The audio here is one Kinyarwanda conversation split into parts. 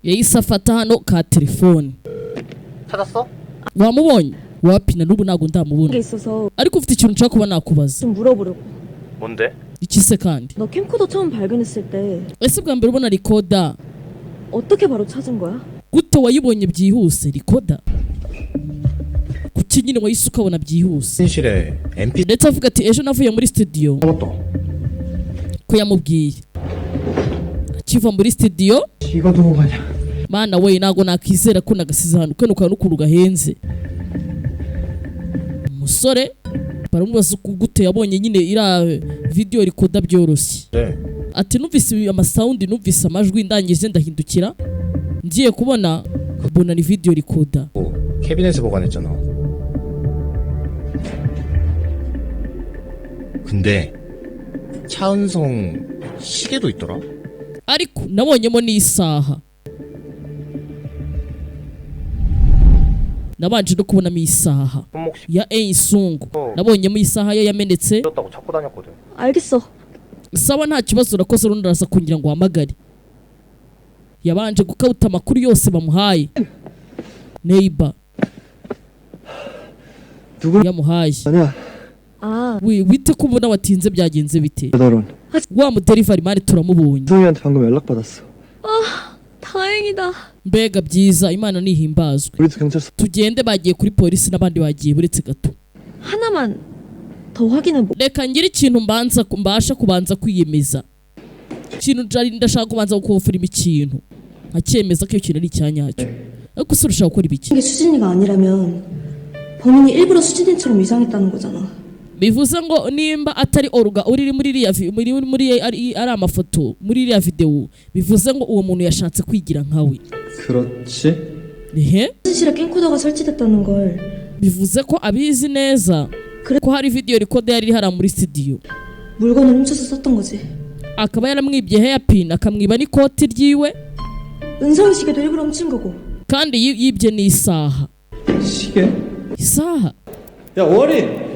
yahise afata hano ka telefone. 찾았어? wamubonye? wapina n'ubu ntago ndamubona ariko ufite ikintu nshaka kuba nakubaza. 좀 물어보려고. 뭔데? iki se kandi? 너 캠코더 처음 발견했을 때 ese bwa mbere ubona recorder 어떻게 바로 찾은 거야? gute wayibonye byihuse recorder? kuki nyine wayise ukabona byihuse? 현실에 MP ndetse avuga ati ejo navuye muri studio ko yamubwiye akiva muri studio. 이거 두고 가냐? mana we nago nakizera ko nagasize hano kano kantu n'ukuntu gahenze. umusore baramubaza gute yabonye nyine ira video recorder byoroshye. ati numvise amasound numvise amajwi ndangije ndahindukira ngiye kubona mbona ni video recorder. 캐비넷에 보관했잖아. 근데 차은성 시계도 있더라. ariko nabonyemo n'isaha. nabanje no kubonamo isaha ya Eisungu. nabonyemo isaha ye yamenetse. 줬다고 찾고 다녔거든. 알겠어. sawa nta kibazo urakoze rundi arasa kugira ngo uhamagare. yabanje gukauta amakuru yose bamuhaye. neighbor yamuhaye. 아, wite ko ubona watinze byagenze bite? wa mudelivery mari turamubonye. 성희한테 방금 연락받았어. 다행이다. mbega byiza Imana nihimbazwe. 우리도 경찰서. tugende bagiye kuri polisi n'abandi bagiye buretse gato. 하나만 더 확인해 보. reka ngira ikintu mbasha kubanza kwiyemeza. ikintu ndashaka kubanza gukofura ikintu nkacyemeza ko iyo kintu ari icyanyacyo. ariko se urashaka gukora ibiki? 이게 수진이가 아니라면 범인이 일부러 수진이처럼 이상했다는 거잖아. bivuze ngo nimba atari oruga uri muri ari amafoto muri iriya video bivuze ngo uwo muntu yashatse kwigira nkawe. 그렇지. 수진실에 캠코더가 설치됐다는 걸. bivuze ko abizi neza ko hari video recorder yari hari muri studio. 물건을 훔쳐서 썼던 거지. akaba yaramwibye hairpin akamwiba n'ikoti ryiwe. 은성이 시계도 일부러 훔친 거고. kandi yibye n'isaha. 시계? isaha? 야 월인.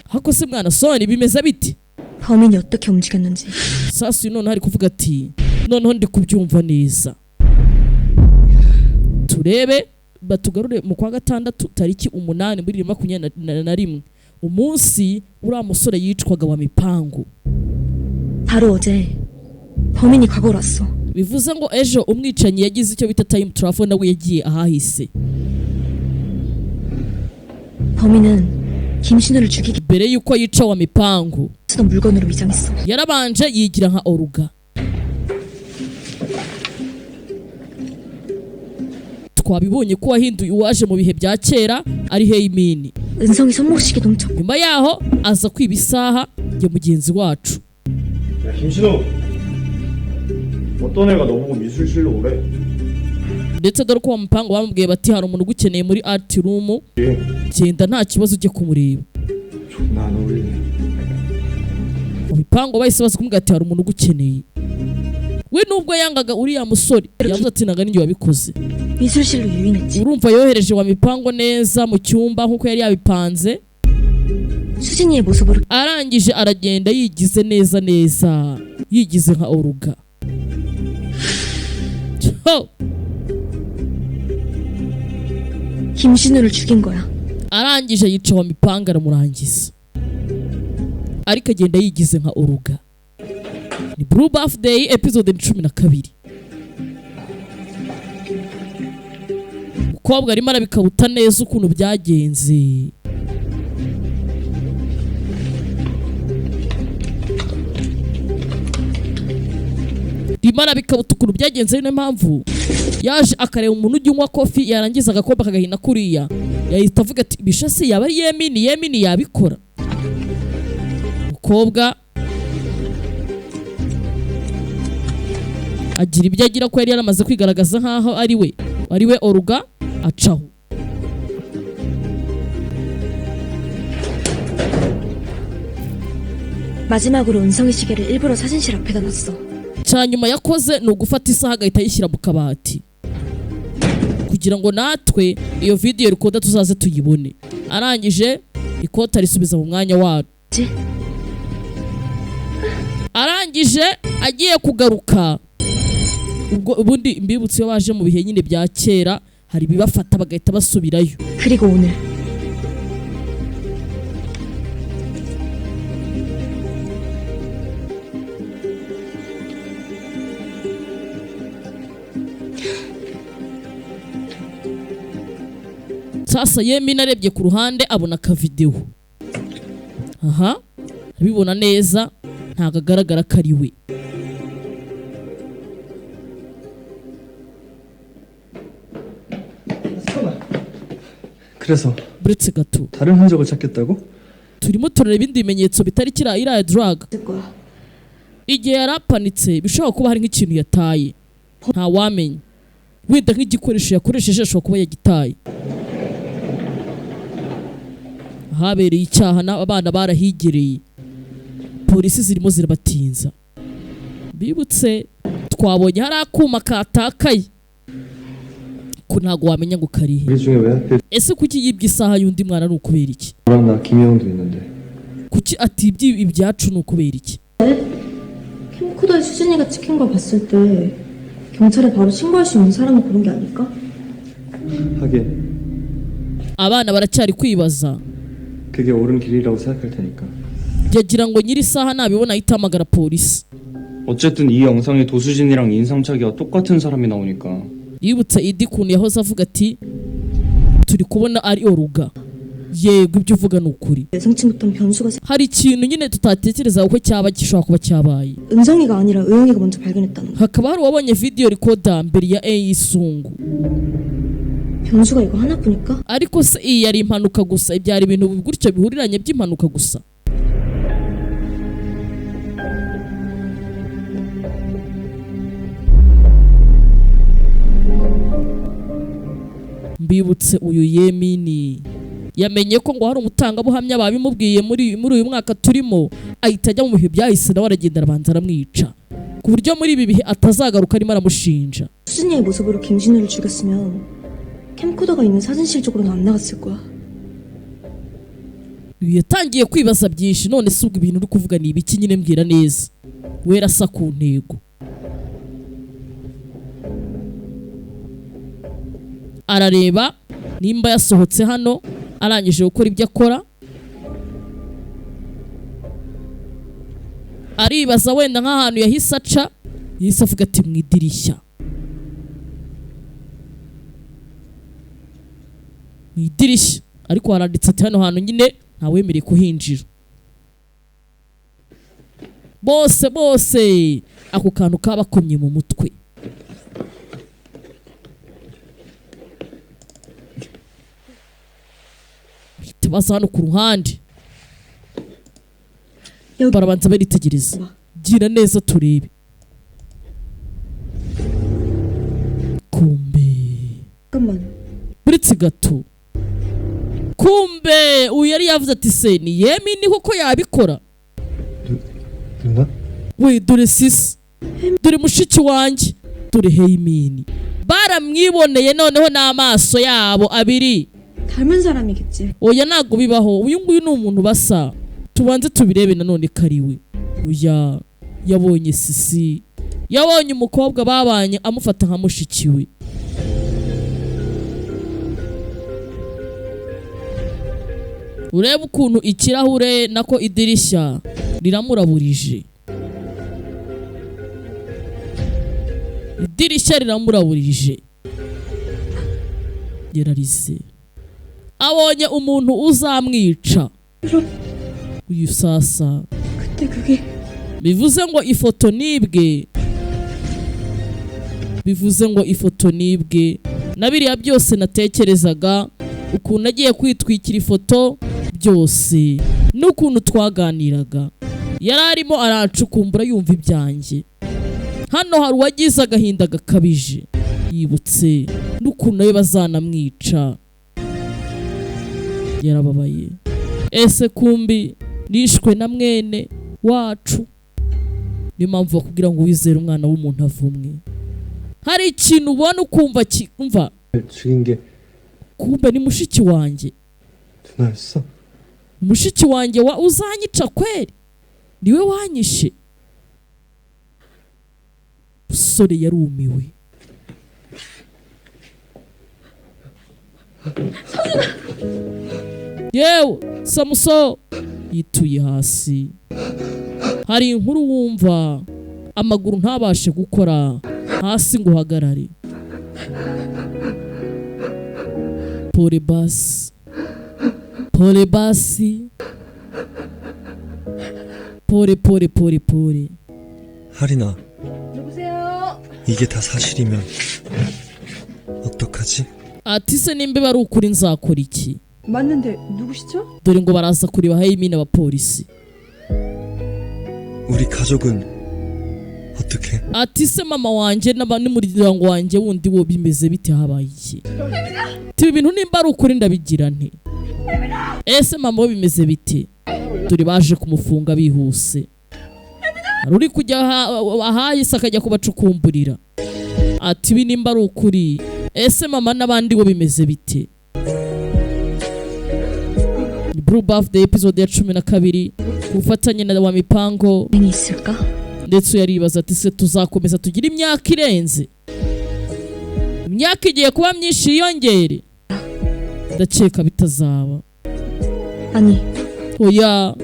hako se mwana soni bimeze biti? 범인이 어떻게 움직였는지. sasa none hari kuvuga ati noneho ndi kubyumva neza. turebe batugarure mu kwa gatandatu tariki 8 muri 2021 umunsi uriya musore yicwaga wa mipangu. 바로 어제 범인이 과거로 왔어. bivuze ngo ejo umwicanyi yagize icyo bita time travel nawe yagiye ahahise. 범인은 김신우를 죽이기 mbere yuko yica wa mipangu 쓰던 물건으로 위장했어. yarabanje yigira nka oruga. twabibonye ko wahinduye uwaje mu bihe bya kera ari Heimini. 은성이 손목시계 훔쳐. nyuma yaho aza kwiba isaha ya mugenzi wacu. 야 김신우. 어떤 애가 너보고 미술실로 오래? ndetse dore ko wa mupangu bamubwiye bati hari umuntu ugukeneye muri art room. genda nta kibazo ujye kumureba. 존나 안 어울리네. mu bipangu bahise baza kumubwira ati hari umuntu ugukeneye. we nubwo yangaga uriya musore yavuze ati naga ninjye wabikoze. 미술실로 유인했지. urumva yohereje wa mipango neza mu cyumba nkuko yari yabipanze. 수진이의 모습으로 arangije aragenda yigize neza yigize nka oruga. 김신우를 죽인 거야. arangije yica wa mipanga aramurangiza. ariko agenda yigize nka oruga. ni Blue Birthday episode 12. umukobwa arimo arabikabuta neza ukuntu byagenze. rimara bikabuta ukuntu byagenze niyo mpamvu yaje akareba umuntu ujya unywa kofi yarangiza agakombe akagahina kuriya yahita avuga ati bishasi yaba ari Yemini yabikora. umukobwa agira ibyo agira ko yari yaramaze kwigaragaza nkaho ari we oruga acaho. 마지막으로 은성이 시계를 일부러 사진실 앞에다 놨어. cyanyuma yakoze ni ugufata isaha agahita yishyira mu kabati kugira ngo natwe iyo video recorder tuzaze tuyibone. arangije ikota risubiza mu mwanya waryo. arangije agiye kugaruka 된 ubundi mbibutse iyo baje mu bihe nyine bya kera hari bibafata bagahita basubirayo. 그리고 오늘 Sasa yemi narebye ku ruhande abona ka video. Aha abibona neza ntago agaragara kari we. 그래서 buretse gato 다른 흔적을 찾겠다고? turimo turareba ibindi bimenyetso bitari iriya drug. 될 거야. Igihe yarapanitse bishobora kuba hari nk'ikintu yataye nta wamenya, wenda nk'igikoresho yakoresheje ashobora kuba yagitaye. Habereye icyaha n'abana barahigereye, polisi zirimo zirabatinza. Bibutse twabonye hari akuma katakaye ko ntago wamenya ngo karihe. 우리 중에 왜 하필 Ese kuki yibye isaha y'undi mwana ni ukubera iki? 너랑 나 김혜영도 있는데. Kuki atibye ibyacu ni ukubera iki? 캠코더에 수진이가 찍힌 걸 봤을 때 경찰에 바로 신고할 수 있는 사람은 그런 게 아닐까? 하긴 Abana baracyari kwibaza. 그게 옳은 길이라고 생각할 테니까. Yagira ngo nyiri isaha nabibona ahita hamagara polisi. 어쨌든 이 영상에 도수진이랑 인상착의가 똑같은 사람이 나오니까 Yibutse Idi kuntu yahoze avuga ati turi kubona ari oruga. Yego ibyo uvuga ni ukuri. 예상치 못한 변수가 Hari ikintu nyine tutatekereza ko cyaba gishobora kuba cyabaye. 은성이가 아니라 의영이가 먼저 발견했다는 거. Hakaba hari uwabonye video recorder mbere ya Isungu. 변수가 이거 하나뿐일까? Ariko se iyi yari impanuka gusa, ibyari ibintu gutyo bihuriranye by'impanuka gusa. Mbibutse uyu Yemini yamenye ko ngo hari umutangabuhamya babimubwiye muri uyu mwaka turimo, ahita ajya mu bihe byahise nawe aragenda arabanza aramwica ku buryo muri ibi bihe atazagaruka arimo aramushinja. 수진이의 모습으로 김진우를 죽였으면 캠코더가 있는 사진실 쪽으로는 안 나갔을 거야. Yatangiye kwibaza byinshi, none se ubwo ibintu uri kuvuga ni ibiki nyine mbwira neza. Wera sa ku ntego. Arareba nimba yasohotse hano arangije gukora ibyo akora. Aribaza wenda nk'ahantu yahise aca, yahise avuga ati mu idirishya. Mu idirishya ariko haranditse ati hano hantu nyine ntawemereye kuhinjira. Bose ako kantu kabakomye mu mutwe. Baza hano ku ruhande barabanza baritegereza. Gira neza turebe. Kumbe 잠깐만. buretse gato, kumbe uyu yari yavuze ati se ni Yemini kuko yabikora. 누나? We dore sisi, dore mushiki wanjye, dore Yemini. Baramwiboneye noneho n'amaso yabo abiri. 닮은 사람이겠지. Oya ntago bibaho, uyu nguyu ni umuntu basa. Tubanze tubirebe nanone kariwe. Oya yabonye sisi, yabonye umukobwa babanye amufata nka mushiki we. Urebe ukuntu ikirahure nako idirishya riramuraburije. Idirishya riramuraburije. Yararize. Abonye umuntu uzamwica. Uyu sasa 그때 그게 bivuze ngo ifoto nibwe. Bivuze ngo ifoto nibwe. Na biriya byose natekerezaga, ukuntu agiye kwitwikira ifoto byose, n'ukuntu twaganiraga. Yari arimo arancukumbura yumva ibyanjye. Hano hari uwagize agahinda gakabije, yibutse n'ukuntu nawe bazanamwica. Yarababaye. Ese kumbi nishwe na mwene wacu. Niyo mpamvu bakubwira ngo wizere umwana w'umuntu avumwe. Hari ikintu ubona ukumva umva 죽인 게 kumbe ni mushiki wanjye. 누나였어? Mushiki wanjye uzanyica kweri? Niwe wanyishe? umusore yarumiwe. Yewe Samuso yituye hasi. Hari inkuru wumva amaguru ntabashe gukora hasi ngo uhagarare. Pole basi, pole basi, pole pole pole pole. 하리나. 이게 다 사실이면 어떡하지? ati se nimba bari ukuri nzakora iki? 맞는데 누구시죠? dore ngo baraza kureba Hayimine abapolisi. 우리 가족은 어떻게? ati se mama wanjye n'umuryango wanjye wundi wo bimeze bite habaye iki? Tibi bintu nimba ari ukuri ndabigira nti? Ese mama we bimeze bite? Dore baje kumufunga bihuse. Uri kujya ahahise akajya kubacukumburira. Ati ibi nimba ari ukuri ese mama n'abandi bo bimeze bite? Blue Birthday episode ya 12 kufatanye na wa mipango ndetse yaribaza ati se tuzakomeza tugira imyaka irenze? Imyaka igiye kuba myinshi yiyongere? Ndakeka bitazaba. 아니, oya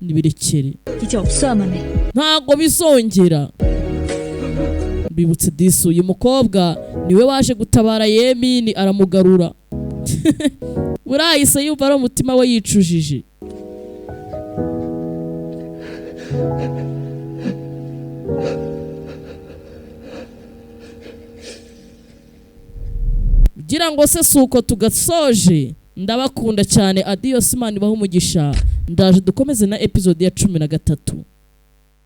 nibirekere 이제 없어야만 해. ntago bizongera. Bibutse disu uyu mukobwa niwe waje gutabara Yemini aramugarura. Urahise yumva ari umutima we yicujije. Gira ngo se suko tugasoje. Ndabakunda cyane. Adios man baho umugisha. Ndaje dukomeze na episode ya 13.